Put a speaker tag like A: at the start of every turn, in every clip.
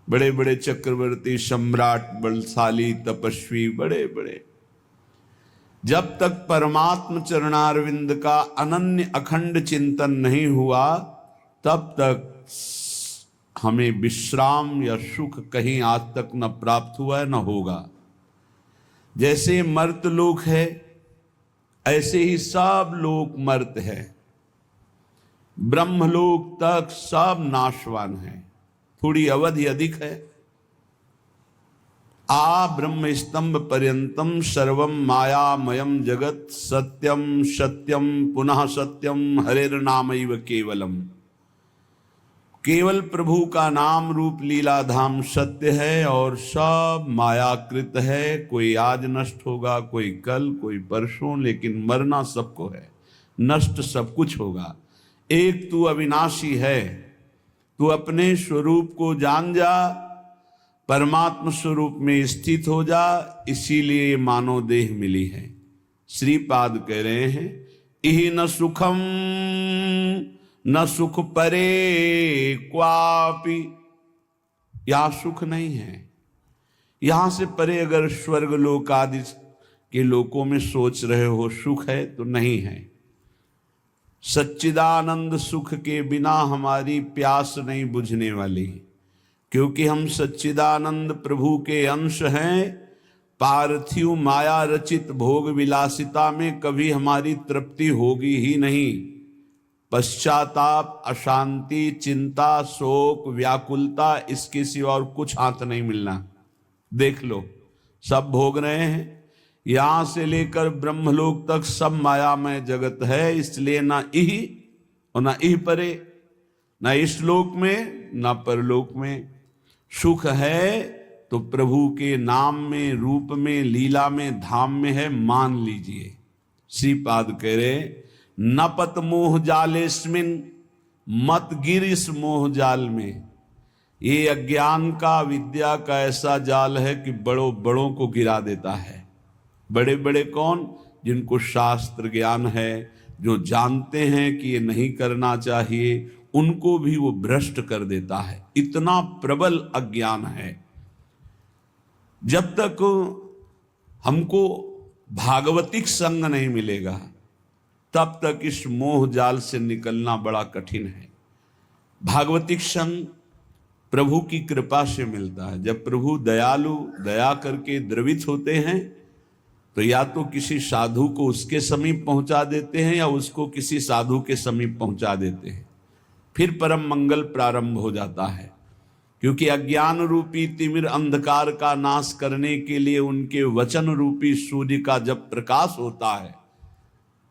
A: बड़े बड़े चक्रवर्ती, सम्राट, बलशाली, तपस्वी, बड़े बड़े, जब तक परमात्म चरणारविंद का अनन्य अखंड चिंतन नहीं हुआ तब तक हमें विश्राम या सुख कहीं आज तक न प्राप्त हुआ है न होगा। जैसे मर्त लोक है ऐसे ही सब लोक मर्त है, ब्रह्मलोक तक सब नाशवान है, थोड़ी अवधि अधिक है। आ ब्रह्म स्तंभ पर्यंतम सर्वम मायामयम जगत सत्यम सत्यम पुनः सत्यम हरेर्नामैव केवलम। केवल प्रभु का नाम रूप लीला धाम सत्य है और सब मायाकृत है। कोई आज नष्ट होगा, कोई कल, कोई परसों, लेकिन मरना सबको है, नष्ट सब कुछ होगा। एक तू अविनाशी है, तू अपने स्वरूप को जान जा, परमात्म स्वरूप में स्थित हो जा, इसीलिए मानव देह मिली है। श्रीपाद कह रहे हैं इहि न सुखम न सुख परे क्वापि, यहां सुख नहीं है। यहां से परे अगर स्वर्ग लोक आदि के लोकों में सोच रहे हो सुख है तो नहीं है। सच्चिदानंद सुख के बिना हमारी प्यास नहीं बुझने वाली, क्योंकि हम सच्चिदानंद प्रभु के अंश हैं। पार्थिव माया रचित भोग विलासिता में कभी हमारी तृप्ति होगी ही नहीं। पश्चाताप, अशांति, चिंता, शोक, व्याकुलता, इसके सिवा और कुछ हाथ नहीं मिलना। देख लो, सब भोग रहे हैं, यहां से लेकर ब्रह्मलोक तक सब मायामय जगत है। इसलिए ना इह और ना इह परे, ना इस लोक में ना परलोक में। सुख है तो प्रभु के नाम में, रूप में, लीला में, धाम में है, मान लीजिए। श्रीपाद कह रहे न पत मोह जालेस्मिन, मत गिर इस मोह जाल में। ये अज्ञान का, विद्या का ऐसा जाल है कि बड़ों बड़ों को गिरा देता है। बड़े बड़े कौन? जिनको शास्त्र ज्ञान है, जो जानते हैं कि ये नहीं करना चाहिए, उनको भी वो भ्रष्ट कर देता है। इतना प्रबल अज्ञान है। जब तक हमको भागवतिक संग नहीं मिलेगा तब तक इस मोह जाल से निकलना बड़ा कठिन है। भागवतिक संग प्रभु की कृपा से मिलता है। जब प्रभु दयालु, दया करके द्रवित होते हैं तो या तो किसी साधु को उसके समीप पहुंचा देते हैं या उसको किसी साधु के समीप पहुंचा देते हैं, फिर परम मंगल प्रारंभ हो जाता है। क्योंकि अज्ञान रूपी तिमिर अंधकार का नाश करने के लिए उनके वचन रूपी सूर्य का जब प्रकाश होता है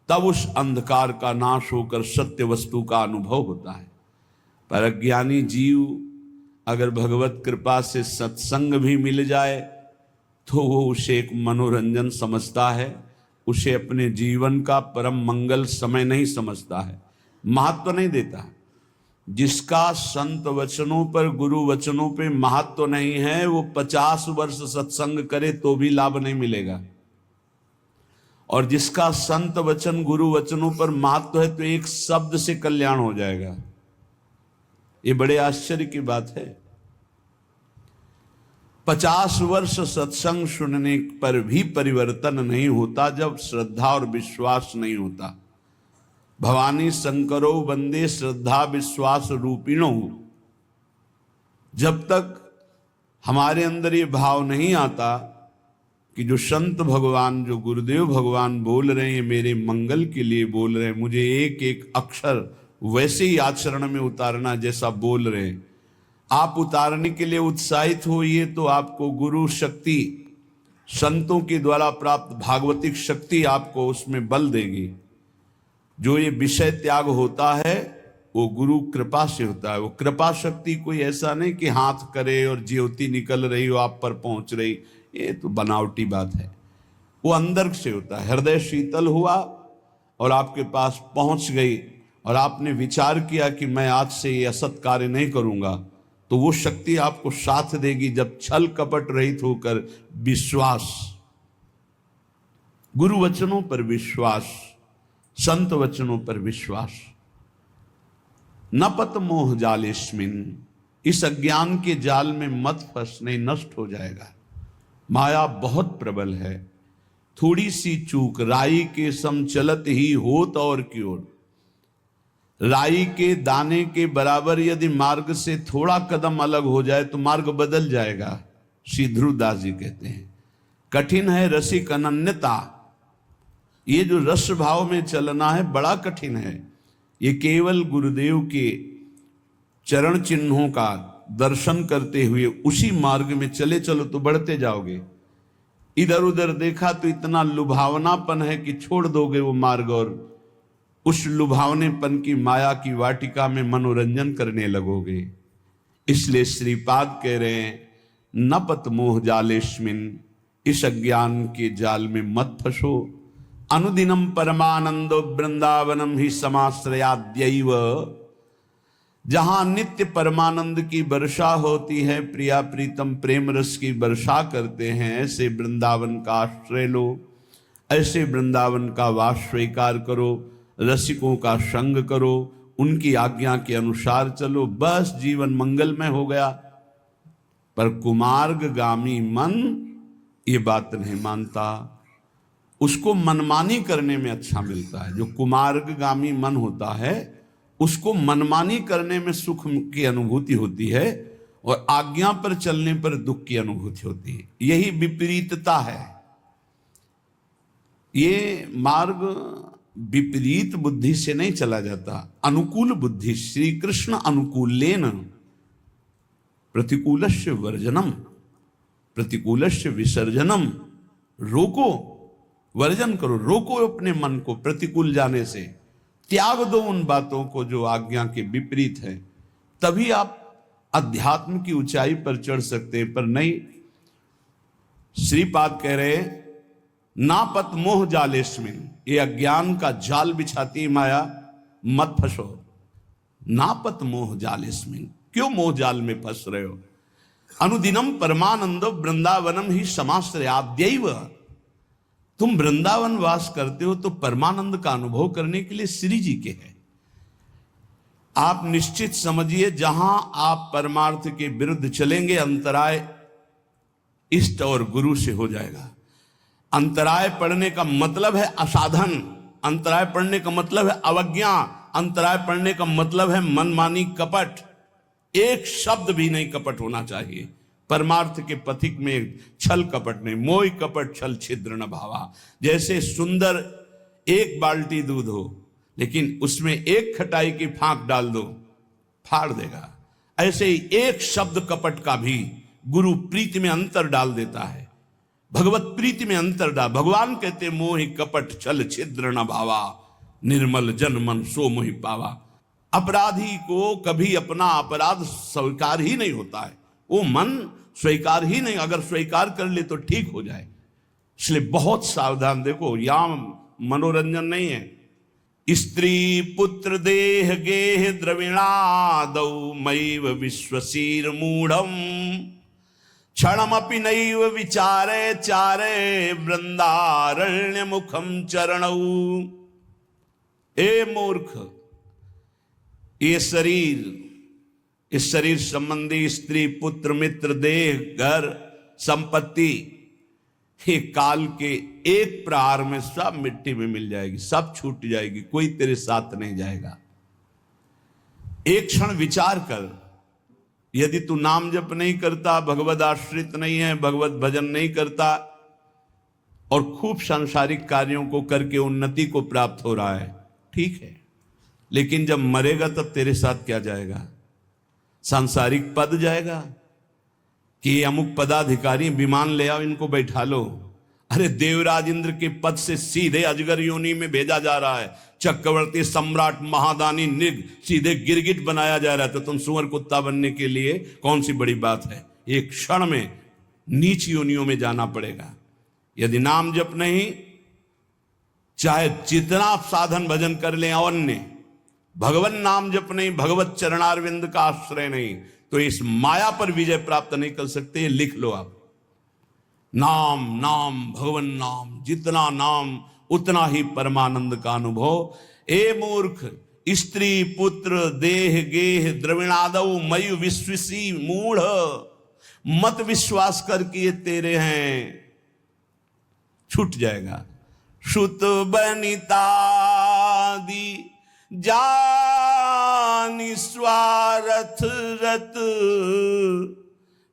A: तब उस अंधकार का नाश होकर सत्य वस्तु का अनुभव होता है। पर अज्ञानी जीव अगर भगवत कृपा से सत्संग भी मिल जाए तो वो उसे एक मनोरंजन समझता है, उसे अपने जीवन का परम मंगल समय नहीं समझता है, महत्व नहीं देता। जिसका संत वचनों पर, गुरु वचनों पे महत्व नहीं है, वो 50 वर्ष सत्संग करे तो भी लाभ नहीं मिलेगा। और जिसका संत वचन, गुरु वचनों पर महत्व है तो एक शब्द से कल्याण हो जाएगा। ये बड़े आश्चर्य की बात है। 50 वर्ष सत्संग सुनने पर भी परिवर्तन नहीं होता जब श्रद्धा और विश्वास नहीं होता। भवानी शंकरो वंदे श्रद्धा विश्वास रूपिणो। जब तक हमारे अंदर ये भाव नहीं आता कि जो संत भगवान, जो गुरुदेव भगवान बोल रहे हैं मेरे मंगल के लिए बोल रहे हैं, मुझे एक एक अक्षर वैसे ही आचरण में उतारना जैसा बोल रहे हैं, आप उतारने के लिए उत्साहित होइए तो आपको गुरु शक्ति, संतों के द्वारा प्राप्त भागवतिक शक्ति आपको उसमें बल देगी। जो ये विषय त्याग होता है वो गुरु कृपा से होता है। वो कृपा शक्ति कोई ऐसा नहीं कि हाथ करे और ज्योति निकल रही हो आप पर पहुंच रही, ये तो बनावटी बात है। वो अंदर से होता है। हृदय शीतल हुआ और आपके पास पहुंच गई और आपने विचार किया कि मैं आज से ये असत कार्य नहीं करूंगा, तो वो शक्ति आपको साथ देगी। जब छल कपट रहित होकर विश्वास, गुरु वचनों पर विश्वास, संत वचनों पर विश्वास। न पत मोह जालेस्मिन इस अज्ञान के जाल में मत फंस, नहीं नष्ट हो जाएगा। माया बहुत प्रबल है। थोड़ी सी चूक राई के सम चलत ही होत और की ओर। राई के दाने के बराबर यदि मार्ग से थोड़ा कदम अलग हो जाए तो मार्ग बदल जाएगा। श्री ध्रुवदास जी कहते हैं कठिन है रसिक अनन्यता। ये जो रस भाव में चलना है बड़ा कठिन है। ये केवल गुरुदेव के चरण चिन्हों का दर्शन करते हुए उसी मार्ग में चले चलो तो बढ़ते जाओगे। इधर उधर देखा तो इतना लुभावनापन है कि छोड़ दोगे वो मार्ग और उस लुभावनेपन की माया की वाटिका में मनोरंजन करने लगोगे। इसलिए श्रीपाद कह रहे हैं न पत मोह जालेस्मिन, इस अज्ञान के जाल में मत फंसो। अनुदिनम परमानंदो वृंदावनम ही समाश्रयाद्यैव। जहां नित्य परमानंद की वर्षा होती है, प्रिया प्रीतम प्रेम रस की वर्षा करते हैं, ऐसे वृंदावन का आश्रय लो, ऐसे वृंदावन का वास स्वीकार करो, रसिकों का संग करो, उनकी आज्ञा के अनुसार चलो, बस जीवन मंगलमय हो गया। पर कुमार्गगामी मन ये बात नहीं मानता, उसको मनमानी करने में अच्छा मिलता है। जो कुमार्गगामी मन होता है उसको मनमानी करने में सुख की अनुभूति होती है और आज्ञा पर चलने पर दुख की अनुभूति होती है। यही विपरीतता है। ये मार्ग विपरीत बुद्धि से नहीं चला जाता, अनुकूल बुद्धि। श्री कृष्ण अनुकूलेन प्रतिकूलस्य वर्जनम प्रतिकूलस्य विसर्जनम। रोको, वर्जन करो, रोको अपने मन को प्रतिकूल जाने से, त्याग दो उन बातों को जो आज्ञा के विपरीत है, तभी आप अध्यात्म की ऊंचाई पर चढ़ सकते हैं। पर नहीं, श्रीपाद कह रहे नापत मोह जालेस्मिन, ये अज्ञान का जाल बिछाती माया, मत फंसो। नापत मोह जालेस्मिन, क्यों मोह जाल में फंस रहे हो। अनुदिनम परमानंदो वृंदावनम ही समाश्रयाद्यैव। तुम वृंदावन वास करते हो तो परमानंद का अनुभव करने के लिए श्री जी के हैं। आप निश्चित समझिए जहां आप परमार्थ के विरुद्ध चलेंगे अंतराय इष्ट और गुरु से हो जाएगा। अंतराय पड़ने का मतलब है असाधन, अंतराय पड़ने का मतलब है अवज्ञा, अंतराय पड़ने का मतलब है मनमानी कपट। एक शब्द भी नहीं कपट होना चाहिए। परमार्थ के पथिक में छल कपट नहीं, मोह कपट छल छिद्र न भावा। जैसे सुंदर एक बाल्टी दूध हो लेकिन उसमें एक खटाई की फांक डाल दो, फाड़ देगा। ऐसे ही एक शब्द कपट का भी गुरु प्रीति में अंतर डाल देता है, भगवत प्रीति में अंतर डाल। भगवान कहते मोहि कपट छल छिद्र न भावा, निर्मल जन मन सो मोहि पावा। अपराधी को कभी अपना अपराध स्वीकार ही नहीं होता है, वो मन स्वीकार ही नहीं, अगर स्वीकार कर ले तो ठीक हो जाए। इसलिए बहुत सावधान। देखो यहां मनोरंजन नहीं है। स्त्री पुत्र देह गेह द्रविणादौ मैव विश्वसीर मूढ़म, क्षणमपि नैव विचारे चारे वृंदारण्य मुखम चरणौ। ए मूर्ख, ये शरीर, इस शरीर संबंधी स्त्री पुत्र मित्र देह घर संपत्ति, ये काल के एक प्रहार में सब मिट्टी में मिल जाएगी, सब छूट जाएगी, कोई तेरे साथ नहीं जाएगा। एक क्षण विचार कर, यदि तू नाम जप नहीं करता, भगवद आश्रित नहीं है, भगवत भजन नहीं करता और खूब सांसारिक कार्यों को करके उन्नति को प्राप्त हो रहा है, ठीक है, लेकिन जब मरेगा तब तेरे साथ क्या जाएगा? सांसारिक पद जाएगा कि अमुक पदाधिकारी विमान ले आओ, इनको बैठा लो। अरे देवराज इंद्र के पद से सीधे अजगर योनि में भेजा जा रहा है, चक्रवर्ती सम्राट महादानी निग सीधे गिरगिट बनाया जा रहा है, तो तुम सुअर कुत्ता बनने के लिए कौन सी बड़ी बात है? एक क्षण में नीच योनियों में जाना पड़ेगा। यदि नाम जप नहीं, चाहे जितना साधन भजन कर ले, अन्य भगवान नाम जप नहीं, भगवत चरणारविंद का आश्रय नहीं, तो इस माया पर विजय प्राप्त नहीं कर सकते। ये लिख लो आप। नाम नाम भगवान नाम, जितना नाम उतना ही परमानंद का अनुभव। ए मूर्ख, स्त्री पुत्र देह गेह द्रविणादव मयु विश्वसी मूढ़, मत विश्वास कर कि ये तेरे हैं, छूट जाएगा। श्रुत बनितादि जानि स्वार्थ रत,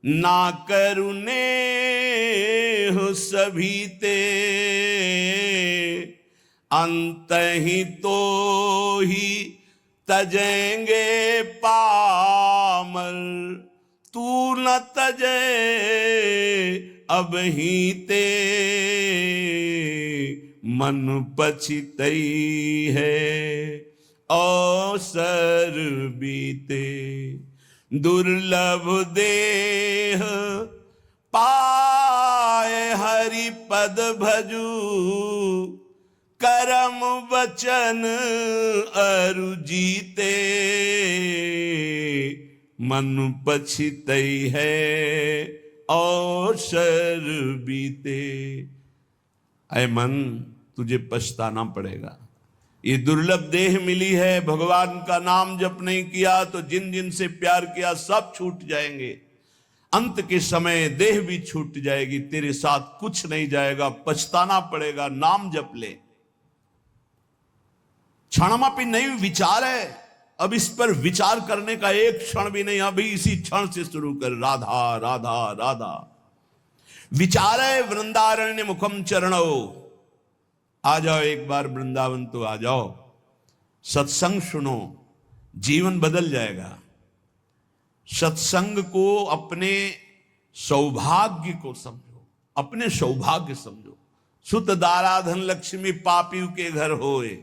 A: ना करुणे हो सभी ते, अंत ही तो ही तजेंगे पामर, तू न तजे अब ही ते, मन पछितई है अवसर बीते, दुर्लभ देह पाए हरि पद भजू, करम वचन अरु जीते, मन पछितई है अवसर बीते। ऐ मन, तुझे पछताना पड़ेगा। ये दुर्लभ देह मिली है, भगवान का नाम जप नहीं किया तो जिन जिन से प्यार किया सब छूट जाएंगे। अंत के समय देह भी छूट जाएगी, तेरे साथ कुछ नहीं जाएगा, पछताना पड़ेगा। नाम जप ले। क्षणमापि नहीं विचार है, अब इस पर विचार करने का एक क्षण भी नहीं, अभी इसी क्षण से शुरू कर। राधा राधा राधा विचार है। वृंदारण्य मुखम चरणो, आ जाओ एक बार वृंदावन तो आ जाओ, सत्संग सुनो, जीवन बदल जाएगा। सत्संग को अपने सौभाग्य को समझो, अपने सौभाग्य समझो। सुत दाराधन लक्ष्मी पापियों के घर होए,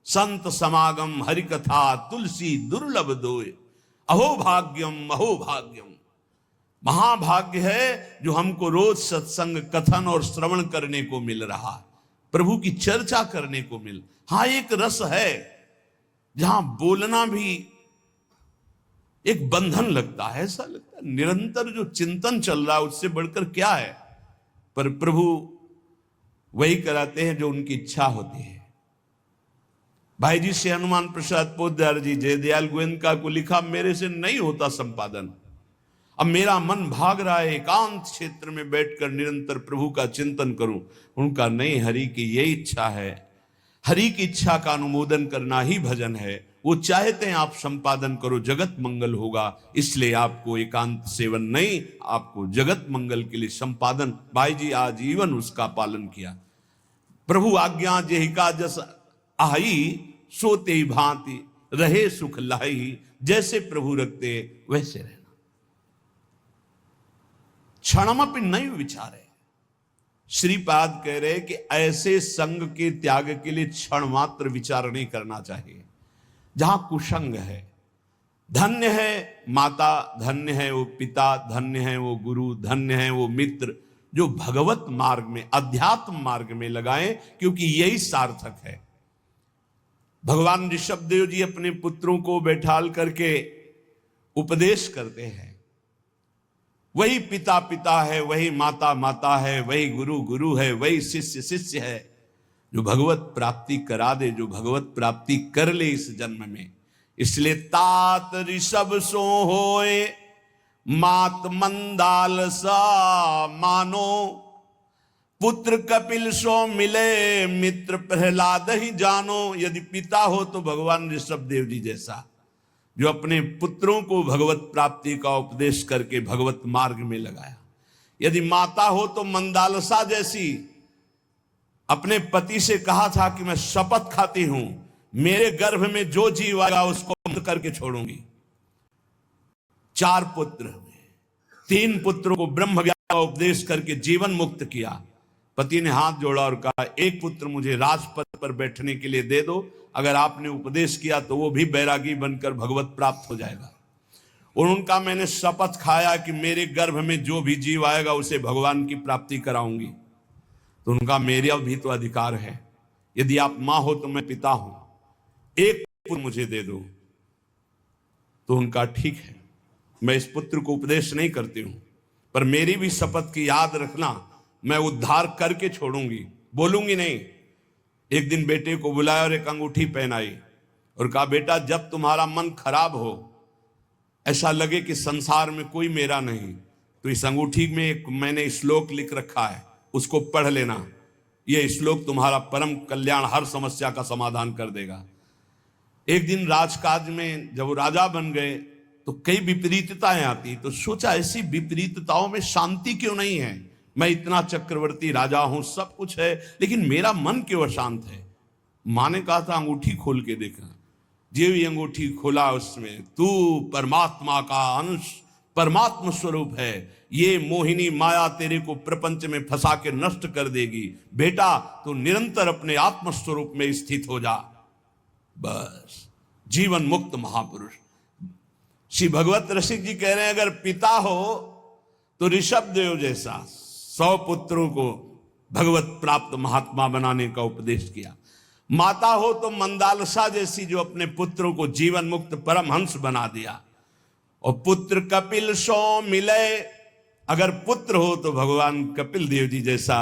A: संत समागम हरि कथा तुलसी दुर्लभ दोए। अहो भाग्यम अहो भाग्यम, महाभाग्य है जो हमको रोज सत्संग कथन और श्रवण करने को मिल रहा है, प्रभु की चर्चा करने को मिल। हाँ, एक रस है जहां बोलना भी एक बंधन लगता है, ऐसा लगता है निरंतर जो चिंतन चल रहा है उससे बढ़कर क्या है। पर प्रभु वही कराते हैं जो उनकी इच्छा होती है। भाई जी से हनुमान प्रसाद पोद्दार जी जयदयाल गोयनका को लिखा, मेरे से नहीं होता संपादन, अब मेरा मन भाग रहा है एकांत क्षेत्र में बैठकर निरंतर प्रभु का चिंतन करूं। उनका नहीं, हरि की यही इच्छा है, हरि की इच्छा का अनुमोदन करना ही भजन है। वो चाहते हैं आप संपादन करो, जगत मंगल होगा, इसलिए आपको एकांत सेवन नहीं, आपको जगत मंगल के लिए संपादन। भाई जी आजीवन उसका पालन किया। प्रभु आज्ञा जेहिका जस आई, सोते भांति रहे सुख लाई, जैसे प्रभु रखते वैसे रहना। क्षणमपि नहीं विचार है। श्रीपाद कह रहे कि ऐसे संग के त्याग के लिए क्षण मात्र विचार नहीं करना चाहिए जहां कुसंग है। धन्य है माता, धन्य है वो पिता, धन्य है वो गुरु, धन्य है वो मित्र जो भगवत मार्ग में, अध्यात्म मार्ग में लगाएं, क्योंकि यही सार्थक है। भगवान ऋषभदेव जी अपने पुत्रों को बैठाल करके उपदेश करते हैं। वही पिता पिता है, वही माता माता है, वही गुरु गुरु है, वही शिष्य शिष्य है, जो भगवत प्राप्ति करा दे, जो भगवत प्राप्ति कर ले इस जन्म में। इसलिए तात ऋषभ सो होए, मात मंदाल सा मानो, पुत्र कपिल सो मिले, मित्र प्रहलाद ही जानो। यदि पिता हो तो भगवान ऋषभदेव जी जैसा, जो अपने पुत्रों को भगवत प्राप्ति का उपदेश करके भगवत मार्ग में लगाया। यदि माता हो तो मंदालसा जैसी, अपने पति से कहा था कि मैं शपथ खाती हूं, मेरे गर्भ में जो जीव आएगा उसको मुक्त करके छोड़ूंगी। 4 पुत्र, 3 पुत्रों को ब्रह्म ज्ञान का उपदेश करके जीवन मुक्त किया। पति ने हाथ जोड़ा और कहा, एक पुत्र मुझे राजपद पर बैठने के लिए दे दो, अगर आपने उपदेश किया तो वो भी बैरागी बनकर भगवत प्राप्त हो जाएगा। और उनका मैंने शपथ खाया कि मेरे गर्भ में जो भी जीव आएगा उसे भगवान की प्राप्ति कराऊंगी। तो उनका मेरा भी तो अधिकार है, यदि आप मां हो तो मैं पिता हूं, एक पुत्र मुझे दे दो। तो उनका ठीक है, मैं इस पुत्र को उपदेश नहीं करती हूं, पर मेरी भी शपथ की याद रखना, मैं उद्धार करके छोड़ूंगी, बोलूंगी नहीं। एक दिन बेटे को बुलाया और एक अंगूठी पहनाई और कहा बेटा जब तुम्हारा मन खराब हो, ऐसा लगे कि संसार में कोई मेरा नहीं, तो इस अंगूठी में एक मैंने श्लोक लिख रखा है, उसको पढ़ लेना। यह श्लोक तुम्हारा परम कल्याण, हर समस्या का समाधान कर देगा। एक दिन राजकाज में जब वो राजा बन गए तो कई विपरीतताएं आती, तो सोचा ऐसी विपरीतताओं में शांति क्यों नहीं है। मैं इतना चक्रवर्ती राजा हूं, सब कुछ है, लेकिन मेरा मन क्यों अशांत है। माँ ने कहा था अंगूठी खोल के देखा। जो भी अंगूठी खोला उसमें तू परमात्मा का अंश, परमात्मा स्वरूप है। ये मोहिनी माया तेरे को प्रपंच में फंसा के नष्ट कर देगी। बेटा तू निरंतर अपने आत्म स्वरूप में स्थित हो जा। बस जीवन मुक्त महापुरुष। श्री भगवत रसिक जी कह रहे हैं अगर पिता हो तो ऋषभ देव जैसा 100 पुत्रों को भगवत प्राप्त महात्मा बनाने का उपदेश किया। माता हो तो मंदालसा जैसी जो अपने पुत्रों को जीवन मुक्त परमहंस बना दिया। और पुत्र कपिल सो मिले, अगर पुत्र हो तो भगवान कपिल देव जी जैसा,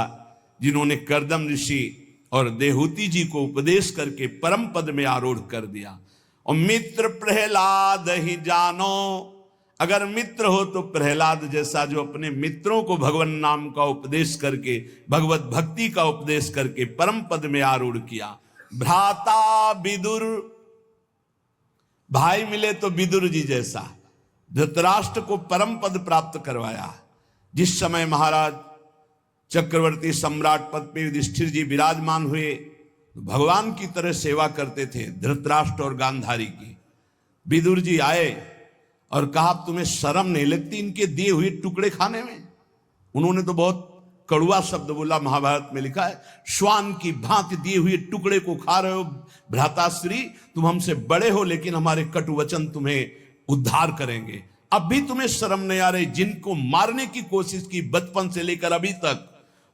A: जिन्होंने करदम ऋषि और देहूति जी को उपदेश करके परम पद में आरूढ़ कर दिया। और मित्र प्रहलाद ही जानो, अगर मित्र हो तो प्रहलाद जैसा जो अपने मित्रों को भगवान नाम का उपदेश करके, भगवत भक्ति का उपदेश करके परम पद में आरूढ़ किया। भ्राता विदुर, भाई मिले तो विदुर जी जैसा धृतराष्ट्र को परम पद प्राप्त करवाया। जिस समय महाराज चक्रवर्ती सम्राट पद पे युधिष्ठिर जी विराजमान हुए, भगवान की तरह सेवा करते थे धृतराष्ट्र और गांधारी की। विदुर जी आए और कहा तुम्हें शर्म नहीं लगती इनके दिए हुए टुकड़े खाने में। उन्होंने तो बहुत कड़वा शब्द बोला, महाभारत में लिखा है श्वान की भांति दिए हुए टुकड़े को खा रहे हो भ्राताश्री, तुम हमसे बड़े हो लेकिन हमारे कटु वचन तुम्हें उद्धार करेंगे। अब भी तुम्हें शर्म नहीं आ रही, जिनको मारने की कोशिश की बचपन से लेकर अभी तक,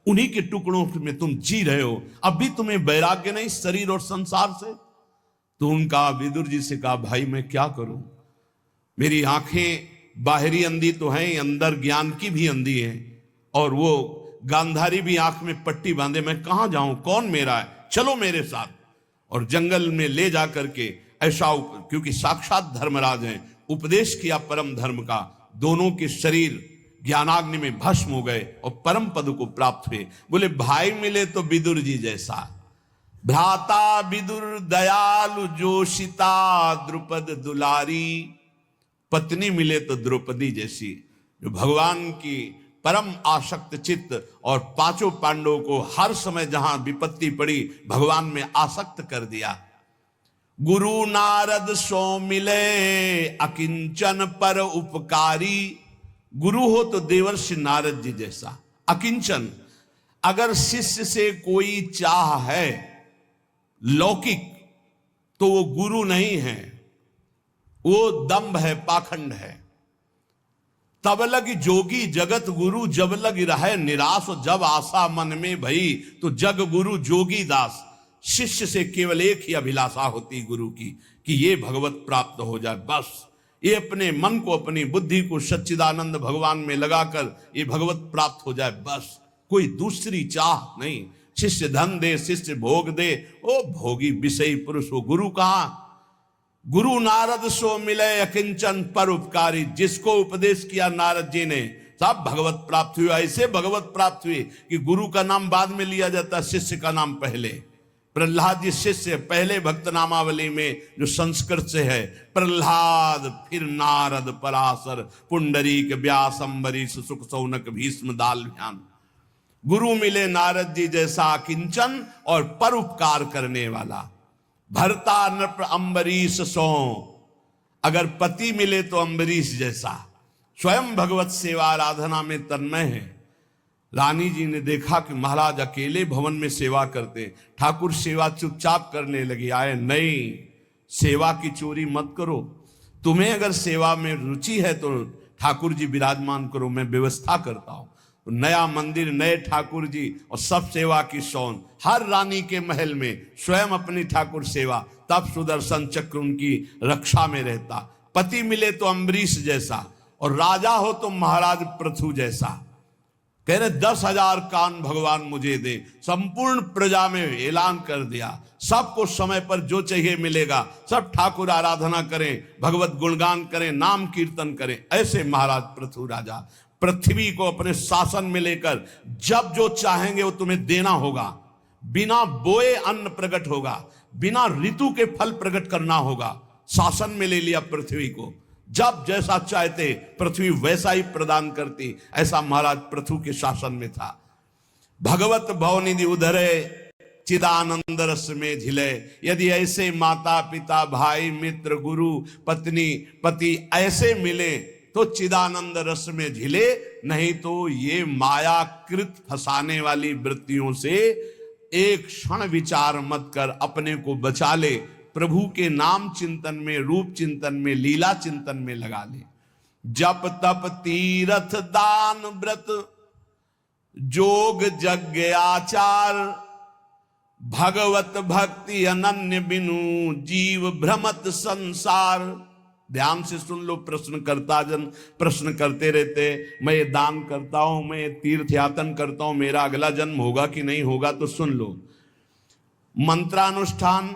A: उन्हीं के टुकड़ों में तुम जी रहे हो, अब भी तुम्हें वैराग्य नहीं शरीर और संसार से। तो उनका विदुर जी से कहा भाई मैं क्या करूं, मेरी आंखें बाहरी अंधी तो हैं, अंदर ज्ञान की भी अंधी है, और वो गांधारी भी आंख में पट्टी बांधे, मैं कहां जाऊं, कौन मेरा है, चलो मेरे साथ। और जंगल में ले जा करके ऐसा, क्योंकि साक्षात धर्मराज हैं, उपदेश किया परम धर्म का। दोनों के शरीर ज्ञानाग्नि में भस्म हो गए और परम पद को प्राप्त हुए। बोले भाई मिले तो विदुर जी जैसा, भ्राता विदुर दयालु जोशिता द्रुपद दुलारी, पत्नी मिले तो द्रौपदी जैसी जो भगवान की परम आसक्त चित्त, और 5 पांडवों को हर समय जहां विपत्ति पड़ी भगवान में आसक्त कर दिया। गुरु नारद सो मिले अकिंचन पर उपकारी, गुरु हो तो देवर्षि नारद जी जैसा अकिंचन। अगर शिष्य से कोई चाह है लौकिक तो वो गुरु नहीं है, वो दंभ है, पाखंड है। तब लग जोगी जगत गुरु, जब लग रहे निराश, और जब आशा मन में भई तो जग गुरु जोगी दास। शिष्य से केवल एक ही अभिलाषा होती गुरु की कि ये भगवत प्राप्त हो जाए, बस ये अपने मन को, अपनी बुद्धि को सच्चिदानंद भगवान में लगाकर ये भगवत प्राप्त हो जाए, बस कोई दूसरी चाह नहीं। शिष्य धन दे, शिष्य भोग दे, ओ भोगी विषयी पुरुष हो गुरु कहां। गुरु नारद सो मिले अकिंचन पर उपकारी, जिसको उपदेश किया नारद जी ने सब भगवत प्राप्त हुआ। ऐसे भगवत प्राप्त हुई कि गुरु का नाम बाद में लिया जाता, शिष्य का नाम पहले। प्रहलाद जी शिष्य पहले भक्त नामावली में जो संस्कृत से है, प्रहलाद फिर नारद पराशर पुंडरीक व्यास अम्बरीश सुख सौनक भीष्म दालभ्यान। गुरु मिले नारद जी जैसा किंचन और परोपकार करने वाला। भरता नृप अम्बरीश सो, अगर पति मिले तो अम्बरीश जैसा स्वयं भगवत सेवा आराधना में तन्मय है। रानी जी ने देखा कि महाराज अकेले भवन में सेवा करते, ठाकुर सेवा चुपचाप करने लगी। आए नहीं, सेवा की चोरी मत करो, तुम्हें अगर सेवा में रुचि है तो ठाकुर जी विराजमान करो, मैं व्यवस्था करता हूं। तो नया मंदिर, नए ठाकुर जी और सब सेवा की शौन, हर रानी के महल में स्वयं अपनी ठाकुर सेवा, तब सुदर्शन चक्र उनकी रक्षा में रहता। पति मिले तो अम्बरीश जैसा, और राजा हो तो महाराज पृथु जैसा। कह रहे 10,000 कान भगवान मुझे दे। संपूर्ण प्रजा में ऐलान कर दिया, सबको समय पर जो चाहिए मिलेगा। सब ठाकुर आराधना करें, भगवत गुणगान करें, नाम कीर्तन करें। ऐसे महाराज पृथु राजा पृथ्वी को अपने शासन में लेकर जब जो चाहेंगे वो तुम्हें देना होगा। बिना बोए अन्न प्रकट होगा, बिना ऋतु के फल प्रकट करना होगा। शासन में ले लिया पृथ्वी को, जब जैसा चाहते पृथ्वी वैसा ही प्रदान करती। ऐसा महाराज पृथु के शासन में था। भगवत भवनिधि उधरे चिदानंद रस में झिले। यदि ऐसे माता पिता भाई मित्र गुरु पत्नी पति ऐसे मिले तो चिदानंद रस में झिले, नहीं तो ये मायाकृत फंसाने वाली वृत्तियों से एक क्षण विचार मत कर अपने को बचा ले। प्रभु के नाम चिंतन में, रूप चिंतन में, लीला चिंतन में लगा ले। जप तप तीर्थ दान व्रत जोग यज्ञ आचार, भगवत भक्ति अनन्य बिनु जीव भ्रमत संसार। ध्यान से सुन लो, प्रश्नकर्ता जन प्रश्न करते रहते, मैं ये दान करता हूं, मैं ये तीर्थ यातन करता हूं, मेरा अगला जन्म होगा कि नहीं होगा? तो सुन लो, मंत्रानुष्ठान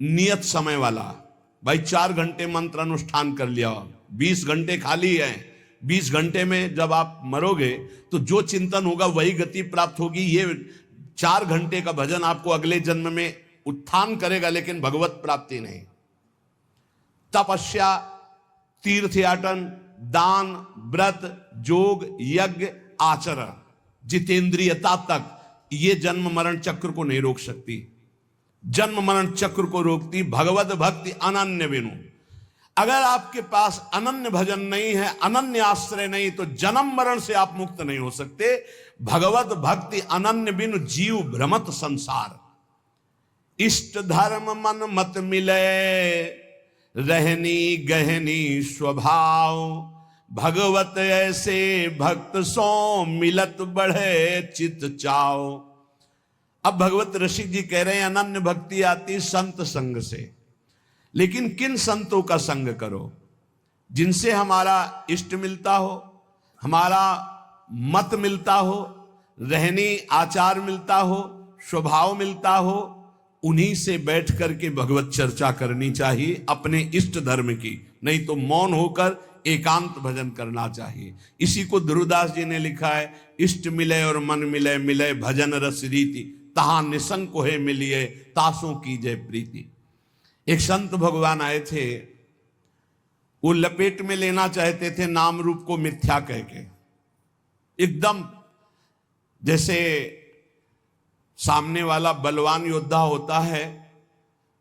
A: नियत समय वाला। भाई 4 घंटे मंत्र अनुष्ठान कर लिया, 20 घंटे खाली है। 20 घंटे में जब आप मरोगे तो जो चिंतन होगा वही गति प्राप्त होगी। ये 4 घंटे का भजन आपको अगले जन्म में उत्थान करेगा, लेकिन भगवत प्राप्ति नहीं। तपस्या, तीर्थयाटन, दान, व्रत, जोग, यज्ञ, आचरण, जितेंद्रियता तक ये जन्म मरण चक्र को नहीं रोक सकती। जन्म मरण चक्र को रोकती भगवत भक्ति अनन्य बिनु। अगर आपके पास अनन्य भजन नहीं है, अनन्य आश्रय नहीं, तो जन्म मरण से आप मुक्त नहीं हो सकते। भगवत भक्ति अनन्य बिनु जीव भ्रमत संसार। इष्ट धर्म मन मत मिले, रहनी गहनी स्वभाव, भगवत ऐसे भक्त सो मिलत बढ़े चित चाओ। अब भगवत रसिक जी कह रहे हैं अनन्य भक्ति आती संत संग से, लेकिन किन संतों का संग करो? जिनसे हमारा इष्ट मिलता हो, हमारा मत मिलता हो, रहनी आचार मिलता हो, स्वभाव मिलता हो, उन्हीं से बैठ करके भगवत चर्चा करनी चाहिए अपने इष्ट धर्म की। नहीं तो मौन होकर एकांत भजन करना चाहिए। इसी को ध्रुवदास जी ने लिखा है, इष्ट मिले और मन मिले, मिले भजन रस रीति, तहां निसंक है मिलिए, तासों की जय प्रीति। एक संत भगवान आए थे, वो लपेट में लेना चाहते थे नाम रूप को मिथ्या कह के। एकदम जैसे सामने वाला बलवान योद्धा होता है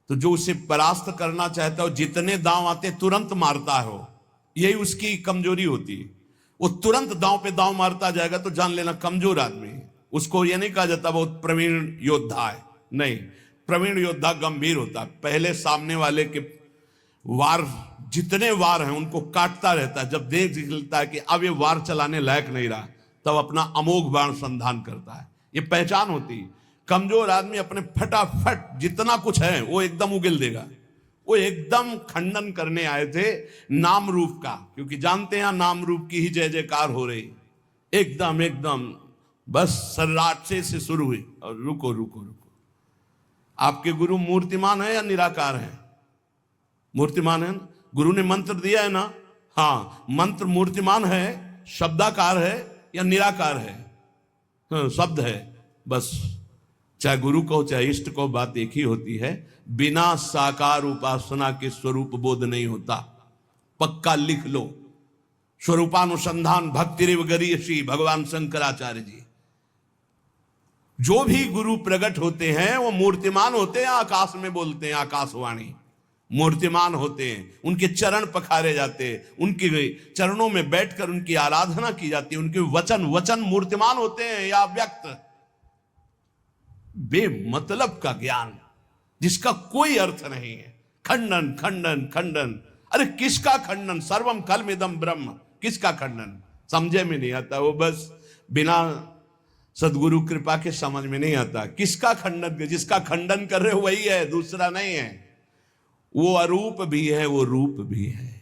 A: तो जो उसे परास्त करना चाहता है, जितने दांव आते तुरंत मारता है। वो यही उसकी कमजोरी होती है। वो तुरंत दांव पे दांव मारता जाएगा तो जान लेना कमजोर आदमी है। उसको ये नहीं कहा जाता बहुत प्रवीण योद्धा है, नहीं। प्रवीण योद्धा गंभीर होता है, पहले सामने वाले के वार, जितने वार हैं उनको काटता रहता है। जब देख निकलता है कि अब ये वार चलाने लायक नहीं रहा, तब अपना अमोघ बाण संधान करता है। ये पहचान होती है। कमजोर आदमी अपने फटाफट जितना कुछ है वो एकदम उगल देगा। वो एकदम खंडन करने आए थे नाम रूप का, क्योंकि जानते हैं नाम रूप की ही जय जयकार हो रही। एकदम एकदम बस सर्राटे से शुरू हुई और रुको रुको रुको। आपके गुरु मूर्तिमान है या निराकार है? मूर्तिमान है ना? गुरु ने मंत्र दिया है ना? हाँ, मंत्र मूर्तिमान है, शब्दाकार है या निराकार है? हाँ, शब्द है बस। चाहे गुरु को चाहे इष्ट को, बात एक ही होती है। बिना साकार उपासना के स्वरूप बोध नहीं होता। पक्का लिख लो, स्वरूपानुसंधान भक्ति रेव गरीयसी, भगवान शंकराचार्य जी। जो भी गुरु प्रकट होते हैं वो मूर्तिमान होते हैं, आकाश में बोलते हैं, आकाशवाणी मूर्तिमान होते हैं। उनके चरण पखारे जाते हैं, उनके चरणों में बैठकर उनकी आराधना की जाती है। उनके वचन मूर्तिमान होते हैं या व्यक्त। बेमतलब का ज्ञान जिसका कोई अर्थ नहीं है। खंडन खंडन खंडन। अरे किसका खंडन? सर्वम खल्मिदम ब्रह्म। किसका खंडन? समझे में नहीं आता। वो बस बिना सदगुरु कृपा के समझ में नहीं आता। किसका खंडन? जिसका खंडन कर रहे हो वही है, दूसरा नहीं है। वो अरूप भी है, वो रूप भी है,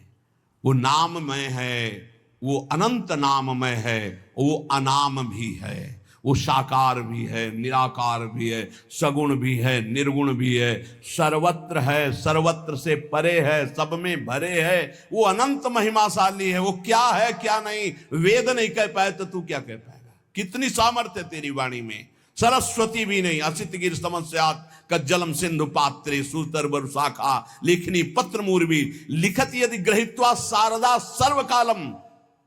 A: वो नाममय है, वो अनंत नाममय है, वो अनाम भी है, वो साकार भी है, निराकार भी है, सगुण भी है, निर्गुण भी है, सर्वत्र है, सर्वत्र से परे है, सब में भरे है, वो अनंत महिमाशाली है। वो क्या है क्या नहीं वेद नहीं कह पाए तो तू क्या कह पाएगा? कितनी सामर्थ्य तेरी वाणी में। सरस्वती भी नहीं, असित गिर समस्यात कज्जलम सिंधु पात्रे सुतर बर शाखा लेखनी पत्र मूर्वी लिखत यदि ग्रहित्वा शारदा सर्वकालम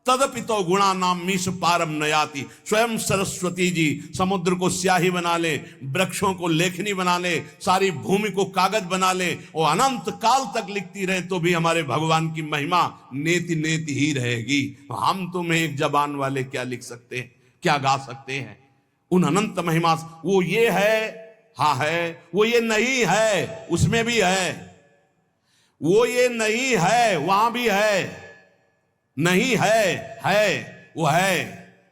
A: तदपि तो गुणा नाम मीश पारम नयाति। स्वयं सरस्वती जी समुद्र को स्याही बना ले, वृक्षों को लेखनी बना ले, सारी भूमि को कागज बना ले और अनंत काल तक लिखती रहे तो भी हमारे भगवान की महिमा नेति नेति ही रहेगी। हम तुम्हें एक जबान वाले क्या लिख सकते हैं, क्या गा सकते हैं उन अनंत महिमा। वो ये है, हाँ है, वो ये नहीं है, उसमें भी है, वो ये नहीं है, वहां भी है, नहीं है, वो है,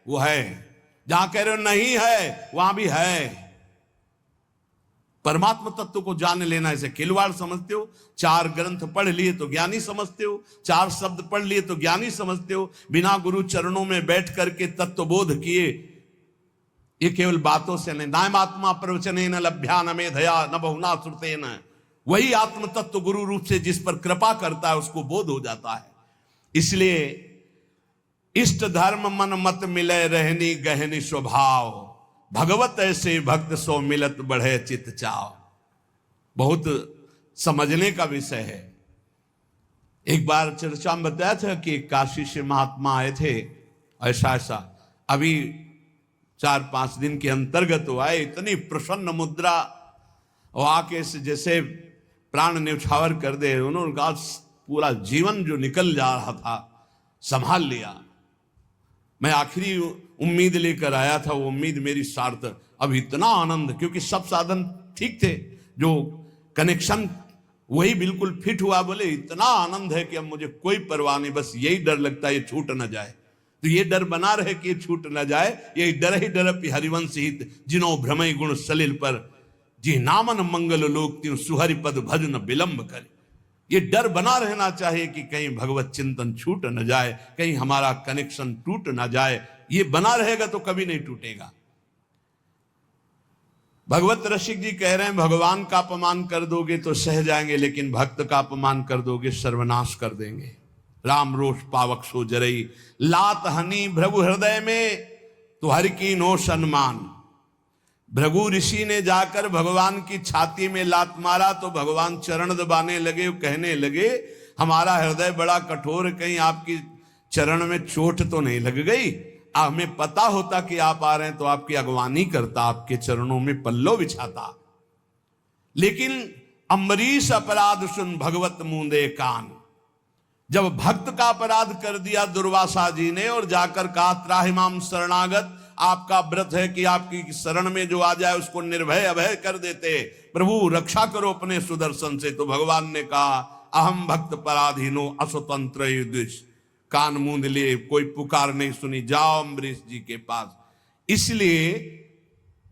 A: वो है, जहां कह रहे हो नहीं है वहां भी है। परमात्मा तत्व को जान लेना ऐसे खिलवाड़ समझते हो? 4 ग्रंथ पढ़ लिए तो ज्ञानी समझते हो, 4 शब्द पढ़ लिए तो ज्ञानी समझते हो, बिना गुरु चरणों में बैठ करके तत्वबोध किए ये केवल बातों से नहीं। नायमात्मा प्रवचने न लभ्या न मेधया न बहुना श्रुते न, वही आत्म तत्व गुरु रूप से जिस पर कृपा करता है उसको बोध हो जाता है। इसलिए इष्ट धर्म मन मत मिले रहनी गहनी स्वभाव, भगवत ऐसे भक्त सो मिलत बढ़े चित चाव। बहुत समझने का विषय है। एक बार चर्चा में बताया था कि काशी से महात्मा आए थे, ऐसा ऐसा अभी 4-5 दिन के अंतर्गत वो आए, इतनी प्रसन्न मुद्रा और आके से जैसे प्राण न्यौछावर कर दे। उन्होंने कहा पूरा जीवन जो निकल जा रहा था संभाल लिया। मैं आखिरी उम्मीद लेकर आया था, वो उम्मीद मेरी सार्थक। अब इतना आनंद, क्योंकि सब साधन ठीक थे, जो कनेक्शन वही बिल्कुल फिट हुआ। बोले इतना आनंद है कि अब मुझे कोई परवाह नहीं, बस यही डर लगता है ये छूट न जाए। तो ये डर बना रहे कि ये छूट न जाए, यही डर ही डर हरिवंश हित जिनो भ्रमय गुण सलिल पर जी नामन मंगल लोक त्यों सुहरि पद भजन विलंब करे। ये डर बना रहना चाहिए कि कहीं भगवत चिंतन छूट न जाए, कहीं हमारा कनेक्शन टूट न जाए। ये बना रहेगा तो कभी नहीं टूटेगा। भगवत रसिक जी कह रहे हैं भगवान का अपमान कर दोगे तो सह जाएंगे, लेकिन भक्त का अपमान कर दोगे सर्वनाश कर देंगे। राम रोष पावक सो जरई लात हनी भृगु हृदय में तो हर की नो सम्मान। भृगु ऋषि ने जाकर भगवान की छाती में लात मारा तो भगवान चरण दबाने लगे, कहने लगे हमारा हृदय बड़ा कठोर, कहीं आपकी चरण में चोट तो नहीं लग गई। हमें पता होता कि आप आ रहे हैं तो आपकी अगवानी करता, आपके चरणों में पल्लो बिछाता। लेकिन अम्बरीश अपराध सुन भगवत मूंदे कान। जब भक्त का अपराध कर दिया दुर्वासा जी ने और जाकर कहा त्राहिमाम शरणागत, आपका व्रत है कि आपकी शरण में जो आ जाए उसको निर्भय अभय कर देते, प्रभु रक्षा करो अपने सुदर्शन से। तो भगवान ने कहा अहम भक्त पराधीनो अस्वतंत्र युधिष। कान मूंद लिए, कोई पुकार नहीं सुनी, जाओ अम्बरीश जी के पास। इसलिए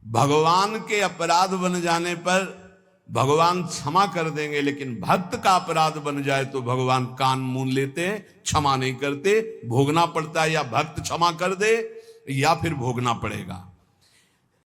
A: भगवान के अपराध बन जाने पर भगवान क्षमा कर देंगे, लेकिन भक्त का अपराध बन जाए तो भगवान कान मूंद लेते हैं, क्षमा नहीं करते। भोगना पड़ता है, या भक्त क्षमा कर दे या फिर भोगना पड़ेगा।